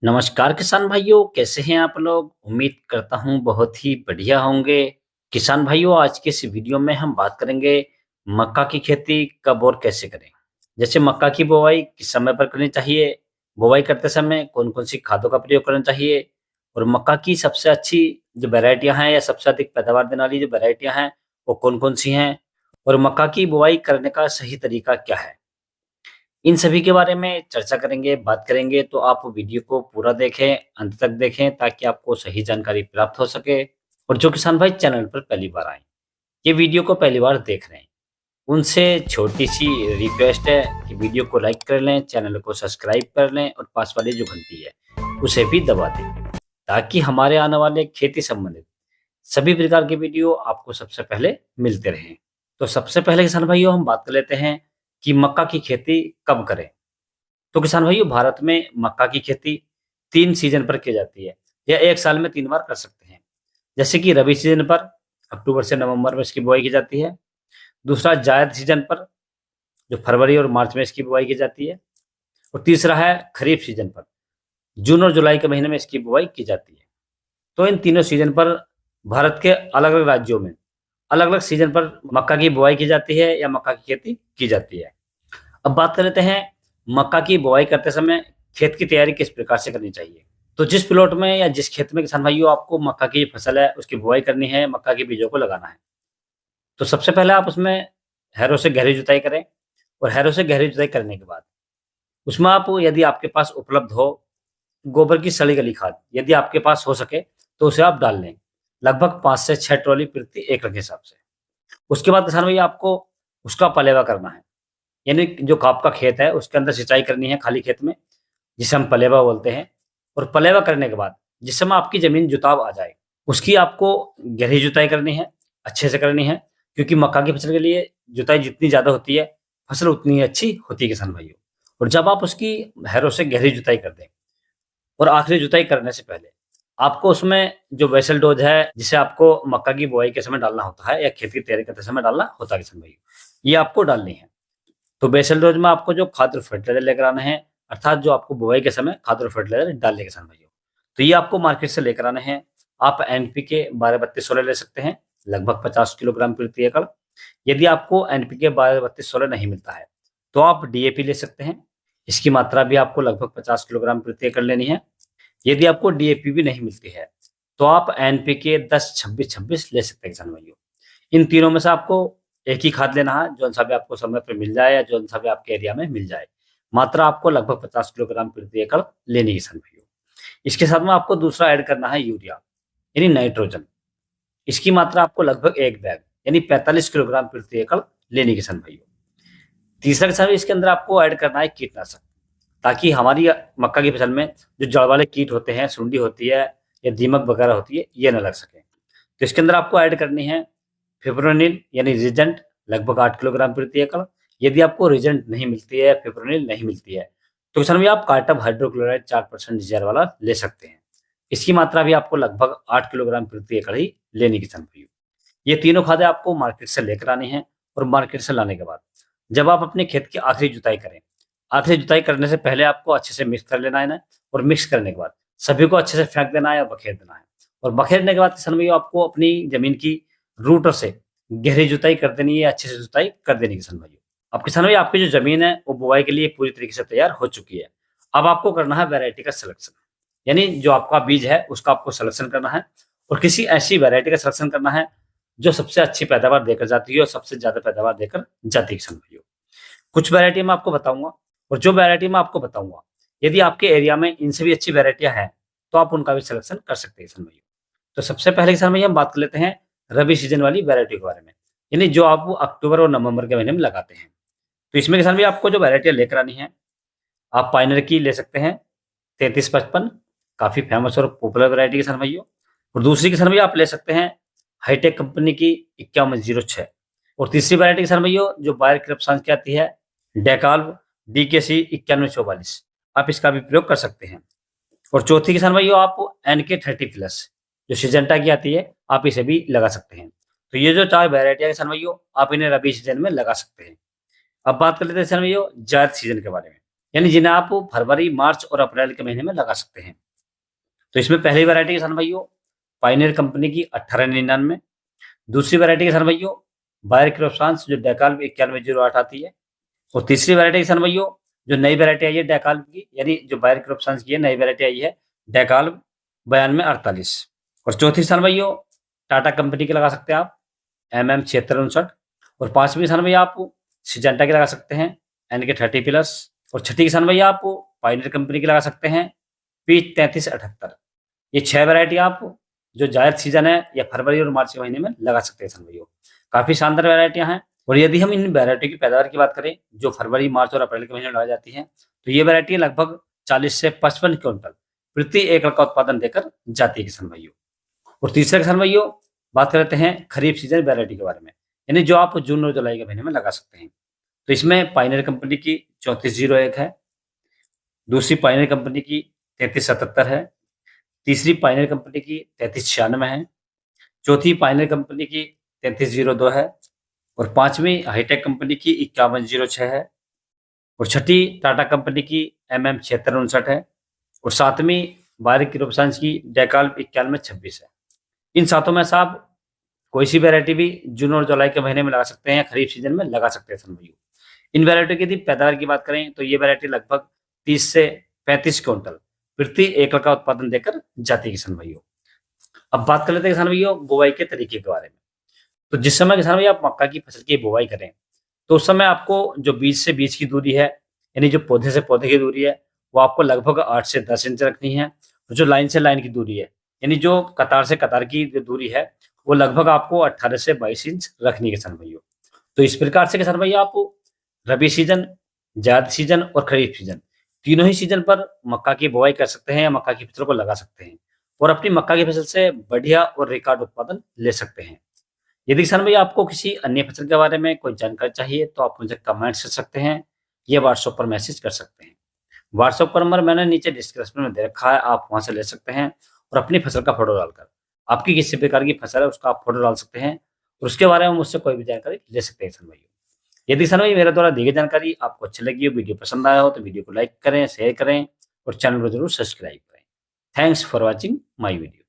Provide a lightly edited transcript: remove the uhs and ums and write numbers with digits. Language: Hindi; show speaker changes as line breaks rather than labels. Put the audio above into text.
नमस्कार किसान भाइयों, कैसे हैं आप लोग? उम्मीद करता हूँ बहुत ही बढ़िया होंगे। किसान भाइयों, आज के इस वीडियो में हम बात करेंगे मक्का की खेती कब और कैसे करें। जैसे मक्का की बुवाई किस समय पर करनी चाहिए, बुवाई करते समय कौन-कौन सी खादों का प्रयोग करना चाहिए और मक्का की सबसे अच्छी जो वैरायटियाँ हैं या सबसे अधिक पैदावार देने वाली जो वैरायटियाँ हैं, वो कौन-कौन सी हैं और मक्का की बुवाई करने का सही तरीका क्या है? इन सभी के बारे में चर्चा करेंगे, बात करेंगे, तो आप वीडियो को पूरा देखें, अंत तक देखें ताकि आपको सही जानकारी प्राप्त हो सके। और जो किसान भाई चैनल पर पहली बार आए, ये वीडियो को पहली बार देख रहे हैं, उनसे छोटी-सी रिक्वेस्ट है कि वीडियो को लाइक कर लें, चैनल को सब्सक्राइब कर लें और पास वाली जो घंटी है, उसे भी दबा दें, ताकि हमारे आने वाले खेती संबंधित सभी प्रकार के वीडियो आपको सबसे पहले मिलते रहें। तो सबसे पहले किसान भाइयों हम बात कर लेते हैं कि मक्का की खेती कब करें? तो किसान भाइयों, भारत में मक्का की खेती 3 सीज़न पर की जाती है या 1 साल में 3 बार कर सकते हैं। जैसे कि रबी सीज़न पर अक्टूबर से नवंबर में इसकी बुआई की जाती है। दूसरा जायद सीज़न पर जो फरवरी और मार्च में इसकी बुआई की जाती है। और तीसरा है खरीफ सीज़न पर, जून और जुलाई के महीने में इसकी बुआई की जाती है। तो इन तीनों सीज़न पर भारत के अलग-अलग राज्यों में अलग-अलग सीज़न पर मक्का की बुआई की जाती है या मक्का की खेती की जाती है। अब बात कर लेते हैं मक्का की बुआई करते समय खेत की तैयारी किस प्रकार से करनी चाहिए। तो जिस प्लॉट में या जिस खेत में किसान भाइयों आपको मक्का की फसल है उसकी बुआई करनी है, मक्का के बीजों को लगाना है, तो सबसे पहले आप उसमें हैरों से गहरी जुताई करें। और हैरों से गहरी जुताई करने के बाद उसमें आप, यदि आपके पास उपलब्ध हो, गोबर की सड़ी गली खाद यदि आपके पास हो सके तो उसे आप डाल लें, लगभग 5 से 6 ट्रॉली प्रति एकड़ के हिसाब से। उसके बाद किसान भैया आपको उसका पलेवा करना है, यानी जो आपका खेत है उसके अंदर सिंचाई करनी है खाली खेत में, जिसे हम पलेवा बोलते हैं। और पलेवा करने के बाद जिस समय आपकी ज़मीन जुताव आ जाए, उसकी आपको गहरी जुताई करनी है, अच्छे से करनी है, क्योंकि मक्का की फसल के लिए जुताई जितनी ज़्यादा होती है, फसल उतनी ही अच्छी होती है किसान भाइयों। और जब आप उसकी हैरों से गहरी जुताई कर दें और आखिरी जुताई करने से पहले आपको उसमें जो बेसल डोज़ है, जिसे आपको मक्का की बुआई के समय डालना होता है या खेत की तैयारी करते समय डालना होता है किसान भाइयों, ये आपको डालनी है। तो बेसल डोज में आपको जो खाद और फर्टिलाइज़र लेकर आने हैं, अर्थात जो आपको बुआई के समय खाद और फर्टिलाइज़र डालने के किसान भाइयों, तो ये आपको मार्केट से लेकर आने हैं। आप एनपीके 12-32-16 ले सकते हैं, लगभग 50 किलोग्राम प्रति एकड़। यदि आपको एनपीके 12-32-16 नहीं मिलता है, तो आप डीएपी ले सकते हैं। इसकी मात्रा भी आपको लगभग 50 किलोग्राम प्रति एकड़ लेनी है। यदि आपको डीएपी भी नहीं मिलती है, तो आप एनपीके 10-26-26 ले सकते हैं किसान भाइयों। इन तीनों में से आपको एक ही खाद लेना है, जौन-सा भी आपको समय पे मिल जाए या जौन-सा भी आपके एरिया में मिल जाए। मात्रा आपको लगभग 50 किलोग्राम प्रति एकड़ लेनी है किसान भाइयों। इसके साथ में आपको दूसरा ऐड करना है यूरिया, यानी नाइट्रोजन। इसकी मात्रा आपको लगभग 1 बैग यानी 45 किलोग्राम प्रति एकड़ लेनी है किसान भाइयों। तीसरा किसान भाई, इसके अंदर आपको ऐड करना है कीटनाशक, ताकि हमारी मक्का की फसल में जो जड़ वाले कीट होते हैं, सुंडी होती है या दीमक वगैरह होती है, ये ना लग सके। तो इसके अंदर आपको ऐड करनी है फिप्रोनिल यानी रीजेंट, लगभग 8 किलोग्राम प्रति एकड़। यदि आपको रीजेंट नहीं मिलती है, फिप्रोनिल नहीं मिलती है, तो किसान भैया आप कार्टप हाइड्रोक्लोराइड 4% जीआर वाला ले सकते हैं। इसकी मात्रा भी आपको लगभग 8 किलोग्राम प्रति एकड़ ही लेनी है किसान भाइयों। ये तीनों खादें आपको मार्केट से लेकर आनी है। और मार्केट से लाने के बाद जब आप अपने खेत की आखिरी जुताई करें, आखिरी जुताई करने से पहले आपको अच्छे से मिक्स कर लेना है ना। और मिक्स करने के बाद सभी को अच्छे से फेंक देना है या बखेर देना है। और बखेरने के बाद किसान भैया आपको अपनी जमीन की रूटर से गहरी जुताई कर देनी है, अच्छे से जुताई कर देनी है किसान भाइयों। अब किसान भाई, आपकी जो ज़मीन है वो बुआई के लिए पूरी तरीके से तैयार हो चुकी है। अब आपको करना है वैरायटी का सिलेक्शन, यानी जो आपका बीज है उसका आपको सिलेक्शन करना है और किसी ऐसी वैरायटी का सिलेक्शन करना है जो सबसे अच्छी पैदावार देकर जाती है और सबसे ज़्यादा पैदावार देकर जाती है किसान भाइयों। कुछ वैरायटी मैं आपको बताऊँगा और जो वैरायटी मैं आपको बताऊँगा, यदि आपके एरिया में इनसे भी अच्छी वैरायटियाँ हैं, तो आप उनका भी सिलेक्शन कर सकते हैं किसान भाइयों। तो सबसे पहले किसान भैया हम बात कर लेते हैं रबी सीजन वाली वैरायटी के बारे में, यानी जो आप अक्टूबर और नवंबर के महीने में लगाते हैं। तो इसमें किसान भैया आपको जो वैरायटियाँ लेकर आनी है, आप पायनर की ले सकते हैं 3355, काफ़ी फेमस और पॉपुलर वैरायटी किसान भाइयों। और दूसरी किसान भैया आप ले सकते हैं हाईटेक कंपनी की 5106। और तीसरी वैरायटी किसान भाइयों जो बायर क्रॉपसांस की आती है, डेकाल्ब डीकेसी 9144, आप इसका भी प्रयोग कर सकते हैं। और चौथी किसान भाइयों आप एनके 30+ जो सिजेंटा की आती है, आप इसे भी लगा सकते हैं। तो ये जो 4 वैरायटी है किसान भाइयों, आप इन्हें रबी सीजन में लगा सकते हैं। अब बात कर लेते हैं किसान भाइयों जायद सीजन के बारे में। यानी जिन्हें आप फरवरी, मार्च और अप्रैल के महीने में लगा सकते हैं। तो इसमें पहली वैरायटी किसान भाइयों पायनियर कंपनी की 1899, दूसरी वैरायटी किसान भाइयों बायर क्रॉपसांस जो डेकाल 9108 आती है, और तीसरी वैरायटी किसान भाइयों जो नई वैरायटी आई है डेकाल की, यानी जो बायर क्रॉपसांस की है नई वैरायटी आई है डेकाल 9248, और चौथी किसान भाइयों टाटा कंपनी की लगा सकते हैं आप MM7659, और पांचवी किसान भैया आप सिजेंटा की लगा सकते हैं NK30+, और छठी किसान भैया आप पायनियर कंपनी की लगा सकते हैं P3378। ये 6 वैरायटी आप जो जायद सीजन है या फरवरी और मार्च के महीने में लगा सकते हैं किसान भैया। काफी शानदार वैरायटियां हैं, और यदि हम इन वैरायटी की पैदावार की बात करें जो फरवरी, मार्च और अप्रैल के महीने में लगाई जाती हैं, तो ये वैरायटी लगभग 40 से 55 क्विंटल प्रति एकड़ का उत्पादन देकर जाती है किसान भाइयों। और तीसरा किसान भाइयों बात करते हैं खरीफ सीजन वैरायटी के बारे में, यानी जो आप जून और जुलाई के महीने में लगा सकते हैं। तो इसमें पायनियर कंपनी की 3401 है, दूसरी पायनियर कंपनी की 3377 है, तीसरी पायनियर कंपनी की 3396 है, चौथी पायनियर कंपनी की 3302 है, और पांचवी हाईटेक कंपनी की 5106 है, और छठी टाटा कंपनी की MM7659 है, और सातवीं बायर क्रॉपसांस की डेकाल 9126 है। इन सातों में से आप कोई सी वैरायटी भी जून और जुलाई के महीने में लगा सकते हैं, खरीफ सीजन में लगा सकते हैं सन भाइयों। इन वैरायटी की यदि पैदावार की बात करें तो ये वैरायटी लगभग 30 से 35 क्विंटल प्रति एकड़ का उत्पादन देकर जाती है किसान भाइयों। अब बात कर लेते हैं किसान भाइयों बुवाई के तरीके के बारे में। तो जिस समय किसान भाई आप मक्का की फसल की बुवाई करें तो उस समय आपको जो बीज से बीज की दूरी है, यानी जो पौधे से पौधे की दूरी है, वो आपको लगभग 8 से 10 इंच रखनी है। और जो लाइन से लाइन की दूरी है, यानी जो कतार से कतार की जो दूरी है, वो लगभग आपको 18 से 22 इंच रखनी है किसान भाइयों। तो इस प्रकार से किसान भैया आप रबी सीजन, जायद सीजन और खरीफ सीजन तीनों ही सीजन पर मक्का की बुवाई कर सकते हैं या मक्का की फसल को लगा सकते हैं, और अपनी मक्का की फसल से बढ़िया और रिकॉर्ड उत्पादन ले सकते हैं। यदि किसान भैया आपको किसी अन्य फसल के बारे में कोई जानकारी चाहिए तो आप मुझे कमेंट कर सकते हैं या व्हाट्सएप पर मैसेज कर सकते हैं। व्हाट्सएप पर नंबर मैंने नीचे डिस्क्रिप्शन में दे रखा है, आप वहां से ले सकते हैं और अपनी फसल का फोटो डालकर आपकी किसी प्रकार की फसल है उसका आप फोटो डाल सकते हैं, और उसके बारे में मुझसे कोई भी जानकारी ले सकते हैं किसान भाइयों। यदि किसान भाई मेरे द्वारा दी गई जानकारी आपको अच्छी लगी हो, वीडियो पसंद आया हो तो वीडियो को लाइक करें, शेयर करें और चैनल को जरूर सब्सक्राइब करें। Thanks for watching my video.